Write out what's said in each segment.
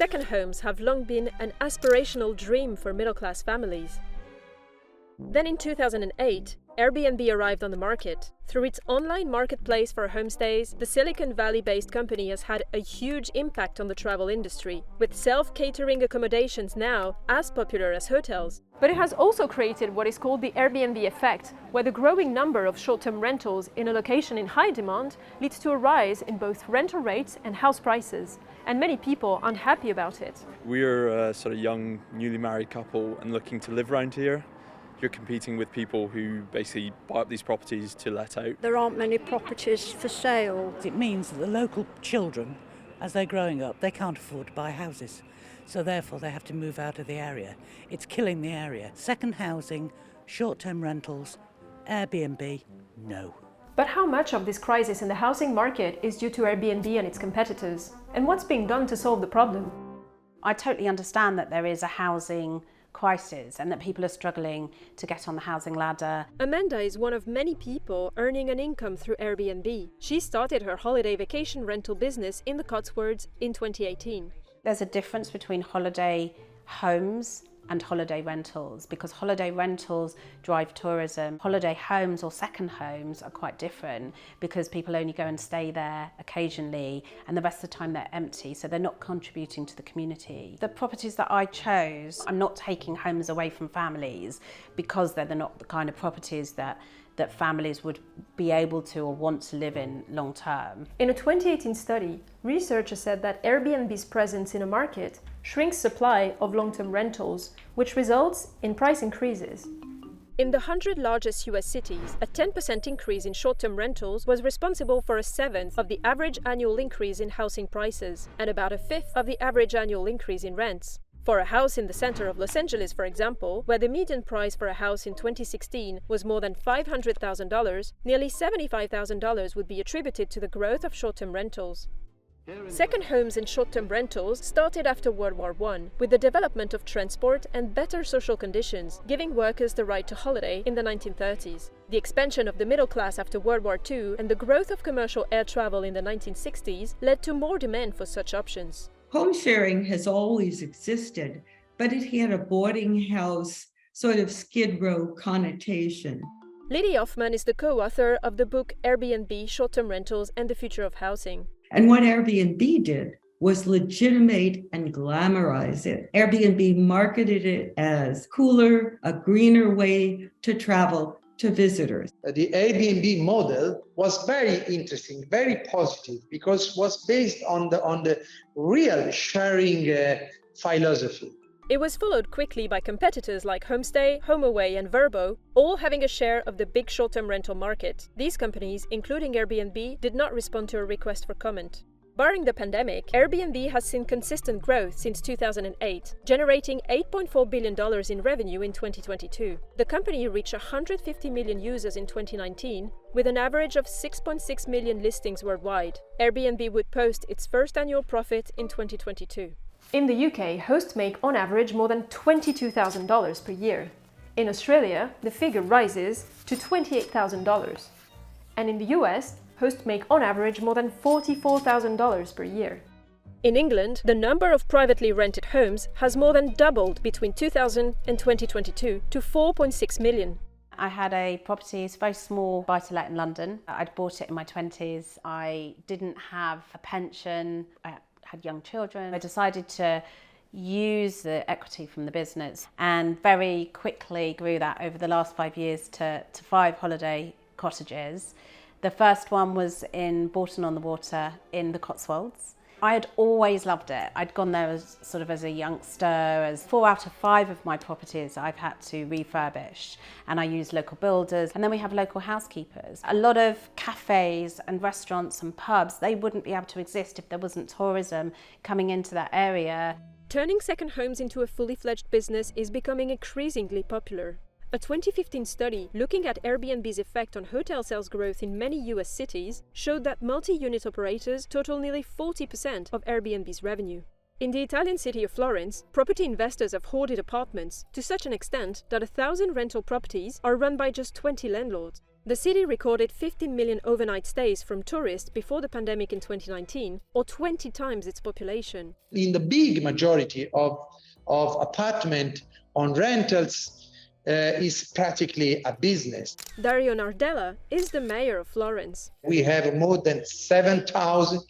second homes have long been an aspirational dream for middle-class families. Then in 2008, Airbnb arrived on the market. Through its online marketplace for homestays, the Silicon Valley-based company has had a huge impact on the travel industry, with self-catering accommodations now as popular as hotels. But it has also created what is called the Airbnb effect, where the growing number of short-term rentals in a location in high demand leads to a rise in both rental rates and house prices, and many people aren't happy about it. We're a sort of young, newly married couple and looking to live around here. You're competing with people who basically buy up these properties to let out. There aren't many properties for sale. It means that the local children, as they're growing up, they can't afford to buy houses. So therefore they have to move out of the area. It's killing the area. Second housing, short-term rentals, Airbnb, no. But how much of this crisis in the housing market is due to Airbnb and its competitors? And what's being done to solve the problem? I totally understand that there is a housing crisis and that people are struggling to get on the housing ladder. Amanda is one of many people earning an income through Airbnb. She started her holiday vacation rental business in the Cotswolds in 2018. There's a difference between holiday homes and holiday rentals, because holiday rentals drive tourism. Holiday homes or second homes are quite different because people only go and stay there occasionally and the rest of the time they're empty, so they're not contributing to the community. The properties that I chose, I'm not taking homes away from families because they're not the kind of properties that families would be able to or want to live in long term. In a 2018 study, researchers said that Airbnb's presence in a market shrinks supply of long-term rentals, which results in price increases. In the 100 largest US cities, a 10% increase in short-term rentals was responsible for a seventh of the average annual increase in housing prices and about a fifth of the average annual increase in rents. For a house in the center of Los Angeles, for example, where the median price for a house in 2016 was more than $500,000, nearly $75,000 would be attributed to the growth of short-term rentals. Second homes and short-term rentals started after World War I, with the development of transport and better social conditions, giving workers the right to holiday in the 1930s. The expansion of the middle class after World War II and the growth of commercial air travel in the 1960s led to more demand for such options. Home sharing has always existed, but it had a boarding house sort of Skid Row connotation. Liddy Hoffman is the co-author of the book Airbnb, Short-Term Rentals and the Future of Housing. And what Airbnb did was legitimate and glamorize it. Airbnb marketed it as cooler, a greener way to travel to visitors. The Airbnb model was very interesting, very positive, because it was based on the real sharing philosophy. It was followed quickly by competitors like Homestay, HomeAway and Vrbo, all having a share of the big short-term rental market. These companies, including Airbnb, did not respond to a request for comment. Barring the pandemic, Airbnb has seen consistent growth since 2008, generating $8.4 billion in revenue in 2022. The company reached 150 million users in 2019, with an average of 6.6 million listings worldwide. Airbnb would post its first annual profit in 2022. In the UK, hosts make on average more than $22,000 per year. In Australia, the figure rises to $28,000. And in the US, hosts make on average more than $44,000 per year. In England, the number of privately rented homes has more than doubled between 2000 and 2022 to 4.6 million. I had a property, it's a very small buy-to-let in London. I'd bought it in my 20s. I didn't have a pension. I had young children. I decided to use the equity from the business and very quickly grew that over the last 5 years to 5 holiday cottages. The first one was in Bourton-on-the-Water in the Cotswolds. I had always loved it. I'd gone there as a youngster. As 4 out of 5 of my properties I've had to refurbish, and I use local builders. And then we have local housekeepers. A lot of cafes and restaurants and pubs, they wouldn't be able to exist if there wasn't tourism coming into that area. Turning second homes into a fully fledged business is becoming increasingly popular. A 2015 study looking at Airbnb's effect on hotel sales growth in many US cities showed that multi-unit operators total nearly 40% of Airbnb's revenue. In the Italian city of Florence, property investors have hoarded apartments to such an extent that 1,000 rental properties are run by just 20 landlords. The city recorded 15 million overnight stays from tourists before the pandemic in 2019, or 20 times its population. In the big majority of apartment on rentals is practically a business. Dario Nardella is the mayor of Florence. We have more than 7,000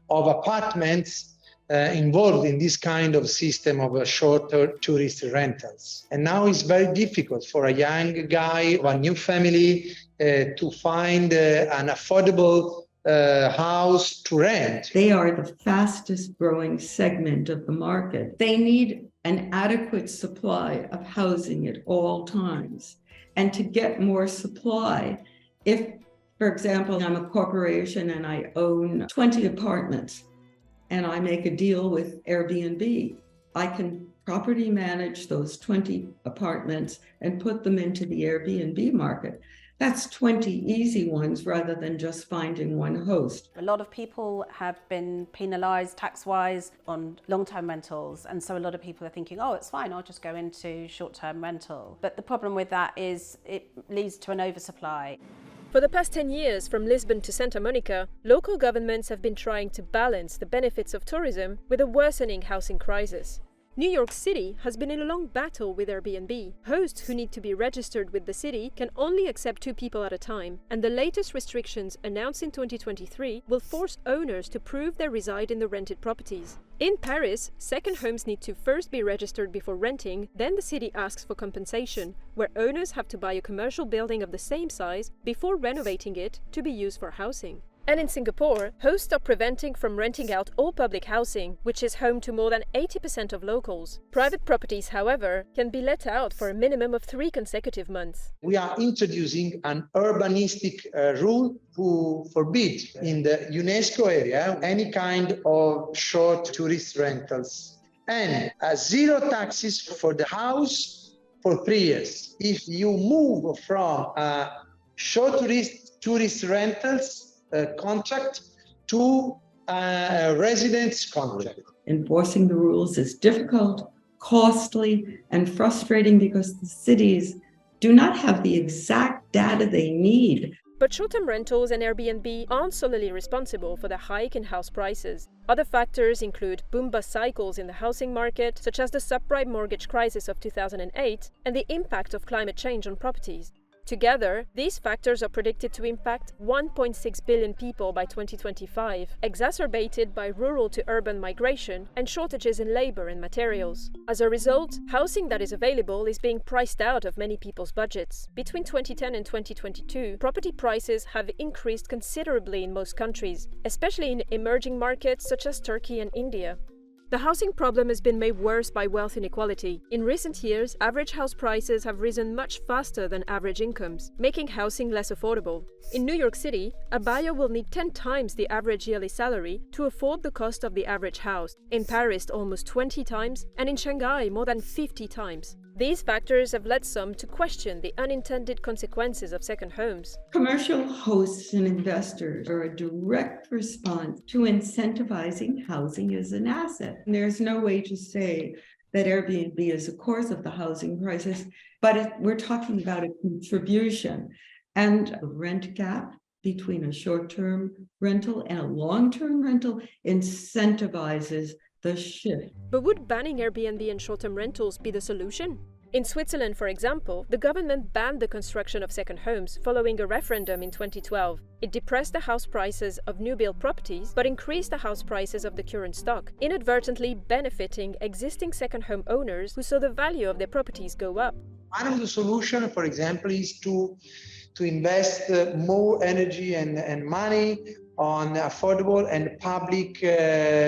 of apartments involved in this kind of system of shorter tourist rentals. And now it's very difficult for a young guy or a new family to find an affordable house to rent. They are the fastest growing segment of the market. They need an adequate supply of housing at all times. And to get more supply, if, for example, I'm a corporation and I own 20 apartments and I make a deal with Airbnb, I can property manage those 20 apartments and put them into the Airbnb market. That's 20 easy ones rather than just finding one host. A lot of people have been penalised tax-wise on long-term rentals, and so a lot of people are thinking, oh, it's fine, I'll just go into short-term rental. But the problem with that is it leads to an oversupply. For the past 10 years, from Lisbon to Santa Monica, local governments have been trying to balance the benefits of tourism with a worsening housing crisis. New York City has been in a long battle with Airbnb. Hosts who need to be registered with the city can only accept 2 people at a time, and the latest restrictions announced in 2023 will force owners to prove they reside in the rented properties. In Paris, second homes need to first be registered before renting, then the city asks for compensation, where owners have to buy a commercial building of the same size before renovating it to be used for housing. And in Singapore, hosts are preventing from renting out all public housing, which is home to more than 80% of locals. Private properties, however, can be let out for a minimum of 3 consecutive months. We are introducing an urbanistic rule to forbid in the UNESCO area any kind of short tourist rentals, and 0 taxes for the house for 3 years. If you move from short tourist rentals contract to a residence contract. Enforcing the rules is difficult, costly, and frustrating because the cities do not have the exact data they need. But short-term rentals and Airbnb aren't solely responsible for the hike in house prices. Other factors include boom-bust cycles in the housing market, such as the subprime mortgage crisis of 2008, and the impact of climate change on properties. Together, these factors are predicted to impact 1.6 billion people by 2025, exacerbated by rural to urban migration and shortages in labor and materials. As a result, housing that is available is being priced out of many people's budgets. Between 2010 and 2022, property prices have increased considerably in most countries, especially in emerging markets such as Turkey and India. The housing problem has been made worse by wealth inequality. In recent years, average house prices have risen much faster than average incomes, making housing less affordable. In New York City, a buyer will need 10 times the average yearly salary to afford the cost of the average house. In Paris, almost 20 times, and in Shanghai, more than 50 times. These factors have led some to question the unintended consequences of second homes. Commercial hosts and investors are a direct response to incentivizing housing as an asset. And there's no way to say that Airbnb is a cause of the housing crisis, but we're talking about a contribution. And a rent gap between a short-term rental and a long-term rental incentivizes the shift. But would banning Airbnb and short-term rentals be the solution? In Switzerland, for example, the government banned the construction of second homes following a referendum in 2012. It depressed the house prices of new-built properties, but increased the house prices of the current stock, inadvertently benefiting existing second home owners who saw the value of their properties go up. One of the solutions, for example, is to invest more energy and money on affordable and public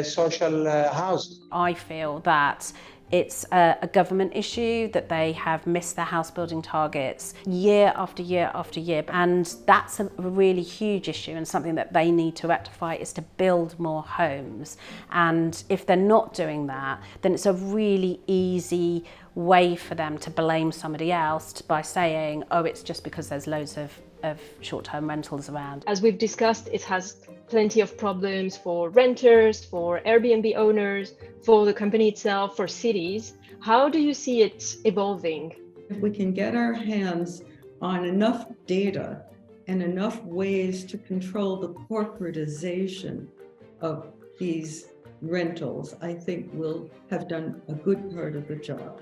social housing. I feel that it's a government issue, that they have missed their house building targets year after year after year. And that's a really huge issue, and something that they need to rectify is to build more homes. And if they're not doing that, then it's a really easy way for them to blame somebody else by saying, oh, it's just because there's loads of short-term rentals around. As we've discussed, it has plenty of problems for renters, for Airbnb owners, for the company itself, for cities. How do you see it evolving? If we can get our hands on enough data and enough ways to control the corporatization of these rentals, I think will have done a good part of the job.